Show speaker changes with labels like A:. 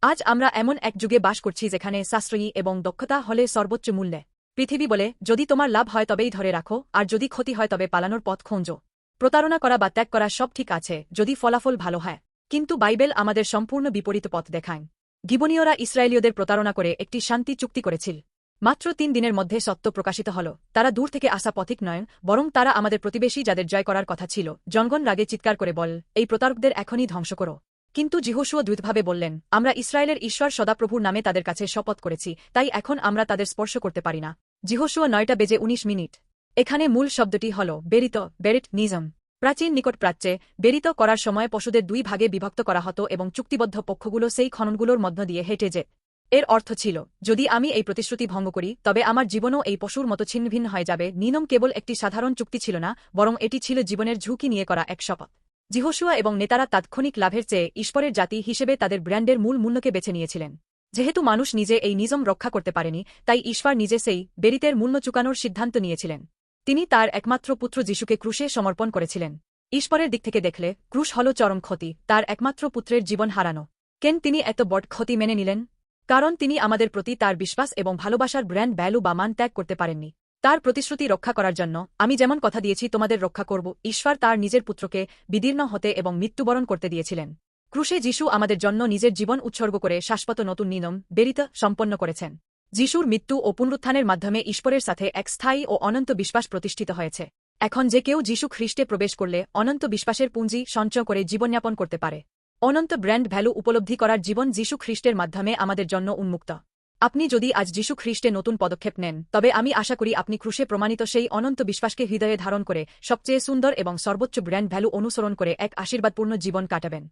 A: আজ আমরা এমন এক যুগে বাস করছি যেখানে সাশ্রয়ী এবং দক্ষতা হলে সর্বোচ্চ মূল্যে। পৃথিবী বলে, যদি তোমার লাভ হয় তবেই ধরে রাখো, আর যদি ক্ষতি হয় তবে পালানোর পথ খোঁজো। প্রতারণা করা বা ত্যাগ করা সব ঠিক আছে যদি ফলাফল ভালো হয়, কিন্তু বাইবেল আমাদের সম্পূর্ণ বিপরীত পথ দেখায়। গিবনীয়রা ইসরায়েলীয়দের প্রতারণা করে একটি শান্তি চুক্তি করেছিল। মাত্র ৩ দিনের মধ্যে সত্য প্রকাশিত হল, তারা দূর থেকে আসা পথিক নয়, বরং তারা আমাদের প্রতিবেশী যাদের জয় করার কথা ছিল। জনগণ রাগে চিৎকার করে বল, এই প্রতারকদের এখনই ধ্বংস করো। কিন্তু যিহোশুয়া দ্রুতভাবে বললেন, আমরা ইসরায়েলের ঈশ্বর সদাপ্রভুর নামে তাদের কাছে শপথ করেছি, তাই এখন আমরা তাদের স্পর্শ করতে পারি না। যিহোশুয়া 9:19। এখানে মূল শব্দটি হল বেরিত, বেরিট নিজম। প্রাচীন নিকট প্রাচ্যে বেরিত করার সময় পশুদের 2 ভাগে বিভক্ত করা হতো এবং চুক্তিবদ্ধ পক্ষগুলো সেই খননগুলোর মধ্য দিয়ে হেঁটে যেত। এর অর্থ ছিল, যদি আমি এই প্রতিশ্রুতি ভঙ্গ করি তবে আমার জীবনও এই পশুর মতো ছিন্নভিন্ন হয়ে যাবে। নিয়ম কেবল একটি সাধারণ চুক্তি ছিল না, বরং এটি ছিল জীবনের ঝুঁকি নিয়ে করা এক শপথ। যিহোশুয়া এবং নেতারা তাৎক্ষণিক লাভের চেয়ে ঈশ্বরের জাতি হিসেবে তাদের ব্র্যান্ডের মূল মূল্যকে বেছে নিয়েছিলেন। যেহেতু মানুষ নিজে এই নিয়ম রক্ষা করতে পারেনি, তাই ঈশ্বর নিজে সেই বেরিতের মূল্য চুকানোর সিদ্ধান্ত নিয়েছিলেন। তিনি তার একমাত্র পুত্র যিশুকে ক্রুশে সমর্পণ করেছিলেন। ঈশ্বরের দিক থেকে দেখলে ক্রুশ হল চরম ক্ষতি, তার একমাত্র পুত্রের জীবন হারানো। কেন তিনি এত বড় ক্ষতি মেনে নিলেন? কারণ তিনি আমাদের প্রতি তার বিশ্বাস এবং ভালোবাসার ব্র্যান্ড ভ্যালু বা মান ত্যাগ করতে পারেননি। তার প্রতিশ্রুতি রক্ষা করার জন্য, আমি যেমন কথা দিয়েছি তোমাদের রক্ষা করব, ঈশ্বর তার নিজের পুত্রকে বিদীর্ণ হতে এবং মৃত্যুবরণ করতে দিয়েছিলেন। ক্রুশে যিশু আমাদের জন্য নিজের জীবন উৎসর্গ করে শাশ্বত নতুন নিয়ম বেরিত সম্পন্ন করেছেন। যিশুর মৃত্যু ও পুনরুত্থানের মাধ্যমে ঈশ্বরের সাথে এক স্থায়ী ও অনন্ত বিশ্বাস প্রতিষ্ঠিত হয়েছে। এখন যে কেউ যিশু খ্রিস্টে প্রবেশ করলে অনন্ত বিশ্বাসের পুঁজি সঞ্চয় করে জীবনযাপন করতে পারে। অনন্ত ব্র্যান্ড ভ্যালু উপলব্ধি করার জীবন যিশু খ্রিস্টের মাধ্যমে আমাদের জন্য উন্মুক্ত। আপনি যদি আজ যিশু খ্রিস্টে নতুন পদক্ষেপ নেন, তবে আমি আশা করি আপনি ক্রুশে প্রমাণিত সেই অনন্ত বিশ্বাসকে হৃদয়ে ধারণ করে সবচেয়ে সুন্দর এবং সর্বোচ্চ ব্র্যান্ড ভ্যালু অনুসরণ করে এক আশীর্বাদপূর্ণ জীবন কাটাবেন।